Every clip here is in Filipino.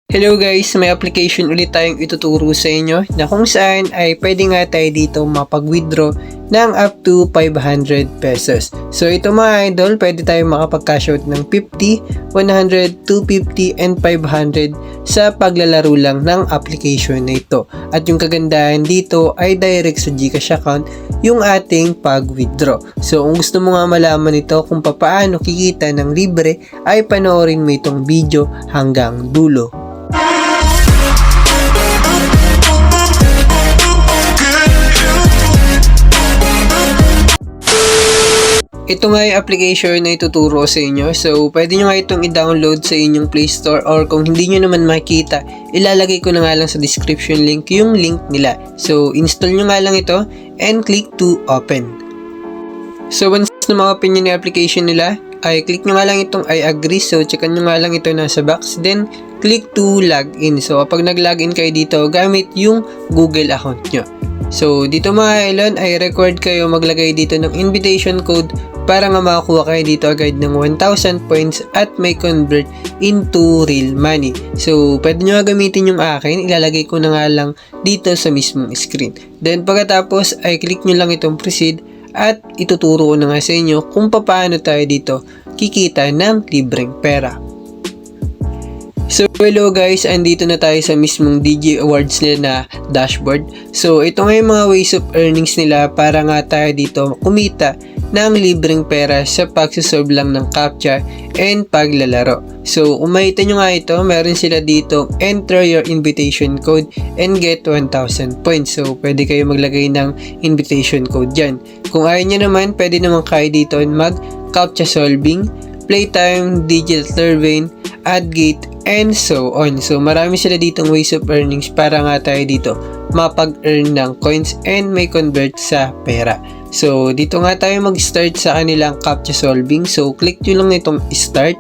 Hello guys, may application ulit tayong ituturo sa inyo na kung saan ay pwede nga tayo dito mapag-withdraw ng up to 500 pesos. So ito mga idol, pwede tayo makapag-cash out ng 50, 100, 250, and 500 sa paglalaro lang ng application na ito. At yung kagandahan dito ay direct sa GCash account yung ating pag-withdraw. So kung gusto mo nga malaman ito kung paano kikita ng libre ay panoorin mo itong video hanggang dulo. Ito nga yung application na ituturo sa inyo. So, pwede nyo nga itong i-download sa inyong Play Store or kung hindi nyo naman makita, ilalagay ko na nga lang sa description link yung link nila. So, install nyo nga lang ito and click to open. So, once na ma-open nyo yung application nila, ay click nyo nga lang itong I agree. So, checkan nyo nga lang ito nasa box. Then, click to login. So, kapag nag-login kayo dito, gamit yung Google account nyo. So, dito mga Elon ay required kayo maglagay dito ng invitation code para nga makakuha kayo dito agad ng 1,000 points at may convert into real money. So, pwede nyo gamitin yung akin. Ilalagay ko na nga lang dito sa mismong screen. Then, pagkatapos ay click nyo lang itong proceed at ituturo ko na nga sa inyo kung paano tayo dito kikita ng libreng pera. So hello guys, andito na tayo sa mismong DJ Awards nila na dashboard. So ito nga yung mga ways of earnings nila para nga tayo dito kumita ng libreng pera sa pagsasolve lang ng CAPTCHA and paglalaro. So kung makita nyo nga ito, meron sila dito enter your invitation code and get 1,000 points. So pwede kayo maglagay ng invitation code dyan. Kung ayaw nyo naman, pwede naman kayo dito mag CAPTCHA solving, playtime, digital survey, ad gate, and so on. So marami sila ditong ways of earnings para nga tayo dito mapag-earn ng coins and may convert sa pera. So dito nga tayo mag-start sa kanilang CAPTCHA solving. So click nyo lang itong start.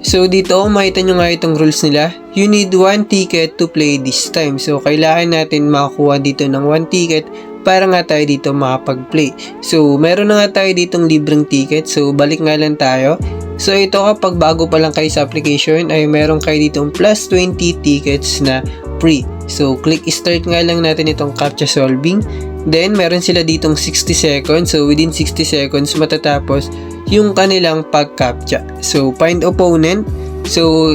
So dito makita nyo nga itong rules nila. You need 1 ticket to play this time. So kailangan natin makakuha dito ng 1 ticket para nga tayo dito makapag-play. So meron na nga tayo ditong libreng ticket. So balik nga lang tayo. So ito kapag bago pa lang kayo sa application ay meron kayo ditong plus 20 tickets na free. So click start nga lang natin itong CAPTCHA solving. Then meron sila ditong 60 seconds. So within 60 seconds matatapos yung kanilang pag-CAPTCHA. So find opponent. So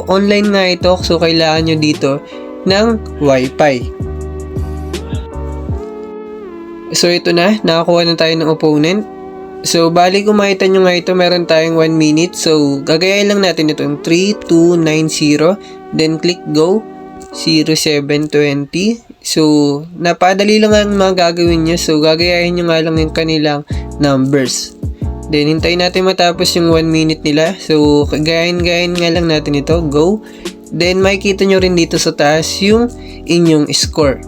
online nga ito. So kailangan nyo dito ng Wi-Fi. So ito na, nakakuha na tayo ng opponent. So, bali kung makita nyo nga ito, meron tayong 1 minute. So, gagayain lang natin itong 3290. Then, click go. 0720. So, napadali lang ang mga gagawin nyo. So, gagayain nyo nga lang yung kanilang numbers. Then, hintayin natin matapos yung 1 minute nila. So, gayain nga lang natin ito. Go. Then, makikita nyo rin dito sa taas yung inyong score.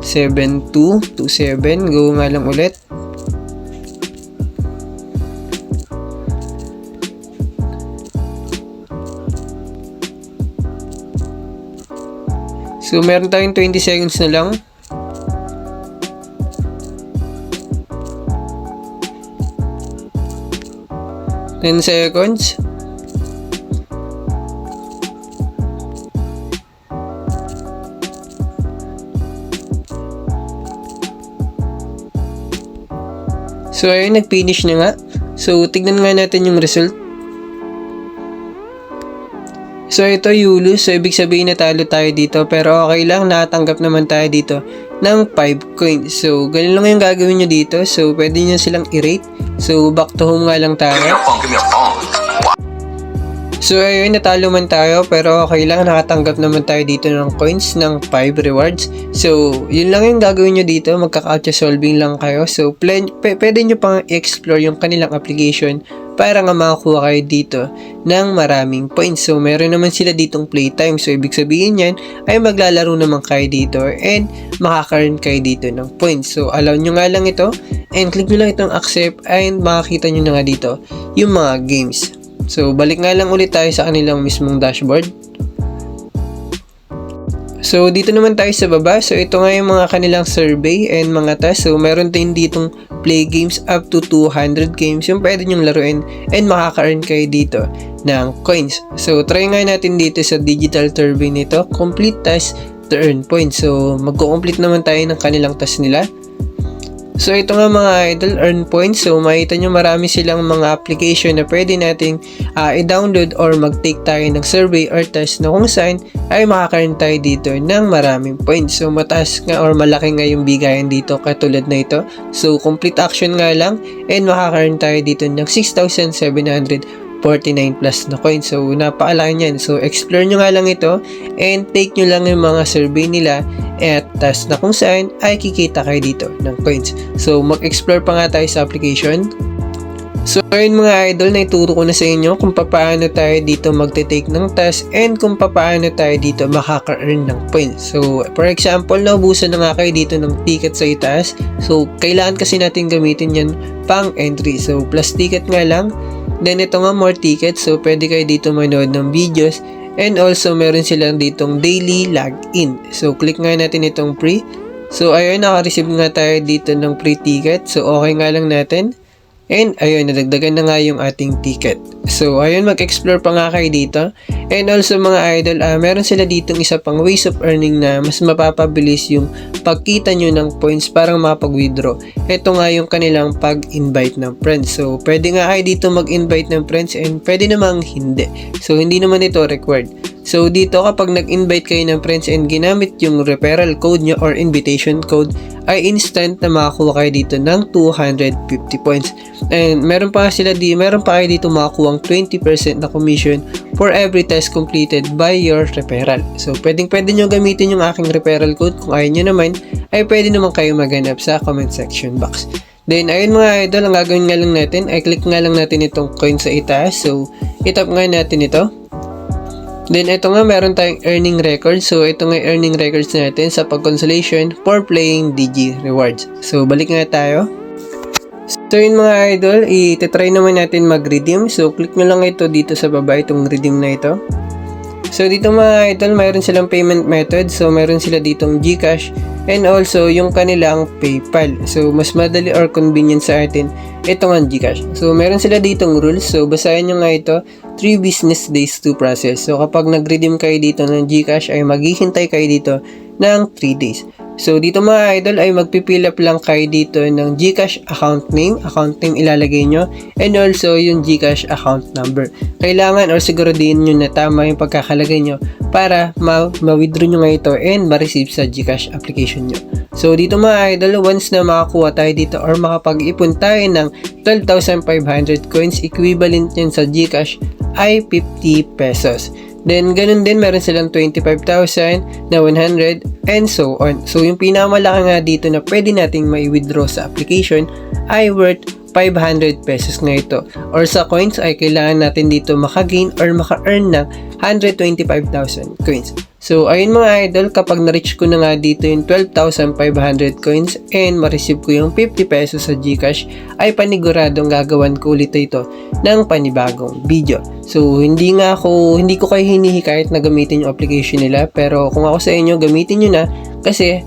7227. Go nga lang ulit. So, meron tayong 20 seconds na lang. Ten seconds. So, ayun, nag-finish na nga. So, tignan nga natin yung result. So, ito Yulu. So, ibig sabihin natalo tayo dito. Pero okay lang. Nakatanggap naman tayo dito ng 5 coins. So, ganun lang yung gagawin nyo dito. So, pwede nyo silang i-rate. So, back to home nga lang tayo. So, ayun, natalo man tayo. Pero okay lang. Nakatanggap naman tayo dito ng coins ng 5 rewards. So, yun lang yung gagawin nyo dito. Magka-CAPTCHA solving lang kayo. So, pwede nyo pang i-explore yung kanilang application para nga makakuha kayo dito ng maraming points. So, meron naman sila ditong playtime. So, ibig sabihin yan ay maglalaro naman kayo dito and makaka-earn kayo dito ng points. So, allow nyo nga lang ito and click nyo lang itong accept and makakita nyo na nga dito yung mga games. So, balik nga lang ulit tayo sa kanilang mismong dashboard. So, dito naman tayo sa baba. So, ito nga yung mga kanilang survey and mga task. So, meron din ditong play games up to 200 games yung pwede nyong laruin and makaka-earn kayo dito ng coins. So, try nga natin dito sa Digital Turbine nito, complete task to earn points. So, magko-complete naman tayo ng kanilang task nila. So, ito nga mga idol, earn points. So, makita nyo marami silang mga application na pwede nating i-download or mag-take tayo ng survey or test na kung saan ay makaka-earn tayo dito ng maraming points. So, mataas nga or malaki nga yung bigayan dito katulad na ito. So, complete action nga lang and makaka-earn tayo dito ng 6,749 plus na coins. So, napakalaki niyan. So, explore nyo nga lang ito and take nyo lang yung mga survey nila at task na kung saan ay kikita kayo dito ng coins. So, mag-explore pa nga tayo sa application. So, ayun mga idol, naituro ko na sa inyo kung paano tayo dito magte-take ng task and kung paano tayo dito makaka-earn ng points. So, for example, naubusan na nga kayo dito ng ticket sa itaas. So, kailangan kasi natin gamitin yan pang entry. So, plus ticket nga lang. Then, ito nga more tickets. So, pwede kayo dito manood ng videos. And also, meron silang ditong daily login. So, click nga natin itong free. So, ayun, naka-receive nga tayo dito ng free ticket. So, okay nga lang natin. And, ayun, nadagdagan na nga yung ating ticket. So, ayun, mag-explore pa nga kayo dito. And also, mga idol, meron sila ditong isa pang ways of earning na mas mapapabilis yung pagkita nyo ng points para makapag-withdraw. Ito nga yung kanilang pag-invite ng friends. So, pwede nga kayo dito mag-invite ng friends and pwede namang hindi. So, hindi naman ito required. So, dito kapag nag-invite kayo ng friends and ginamit yung referral code nyo or invitation code, ay instant na makakuha kayo dito ng 250 points. And meron pa kayo dito makakuha 20% na commission for every test completed by your referral. So, pwede nyo gamitin yung aking referral code. Kung ayaw nyo naman, ay pwede naman kayo maghanap sa comment section box. Then, ayun mga idol, ang gagawin nga lang natin, ay click nga lang natin itong coin sa itaas. So, itap nga natin ito. Then, ito nga, meron tayong earning records. So, ito nga earning records natin sa pag-consolation for playing DG rewards. So, balik nga tayo. So, yun mga idol, itatry naman natin mag-redeem. So, click nyo lang ito dito sa baba, itong redeem na ito. So, dito mga idol, mayroon silang payment method. So, meron sila ditong GCash and also yung kanilang PayPal. So, mas madali or convenient sa atin ito nga GCash. So, meron sila ditong rules. So, basahin nyo nga ito, 3 business days to process. So, kapag nag-redeem kayo dito ng GCash ay maghihintay kayo dito ng 3 days. So, dito mga idol ay magpipill up lang kayo dito ng GCash account name. Account name ilalagay nyo. And also yung GCash account number. Kailangan or siguraduhin nyo na tama yung pagkakalagay nyo para ma-withdraw nyo nga ito and ma-receive sa GCash application nyo. So, dito mga idol, once na makakuha tayo dito or makapag-ipon tayo ng 12,500 coins, equivalent yan sa GCash ay 50 pesos. Then, ganun din, meron silang 25,000 na 100 and so on. So, yung pinakamalaki nga dito na pwede nating mai-withdraw sa application ay worth 500 pesos nga ito. Or sa coins ay kailangan natin dito maka-gain or maka-earn ng 125,000 coins. So, ayun mga idol, kapag na-reach ko na nga dito yung 12,500 coins and ma-receive ko yung 50 pesos sa GCash, ay paniguradong gagawan ko ulit ito ng panibagong video. So, hindi ko kayo hinihikayat na gamitin yung application nila, pero kung ako sa inyo, gamitin nyo na kasi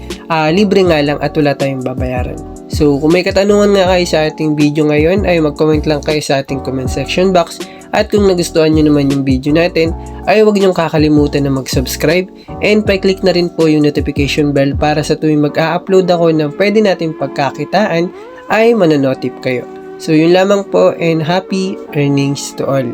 libre nga lang at wala tayong babayaran. So, kung may katanungan nga kayo sa ating video ngayon, ay mag-comment lang kayo sa ating comment section box. At kung nagustuhan nyo naman yung video natin, ay huwag nyong kakalimutan na mag-subscribe and pa-click na rin po yung notification bell para sa tuwing mag-a-upload ako ng pwede natin pagkakitaan ay manonotif kayo. So, yun lamang po and happy earnings to all.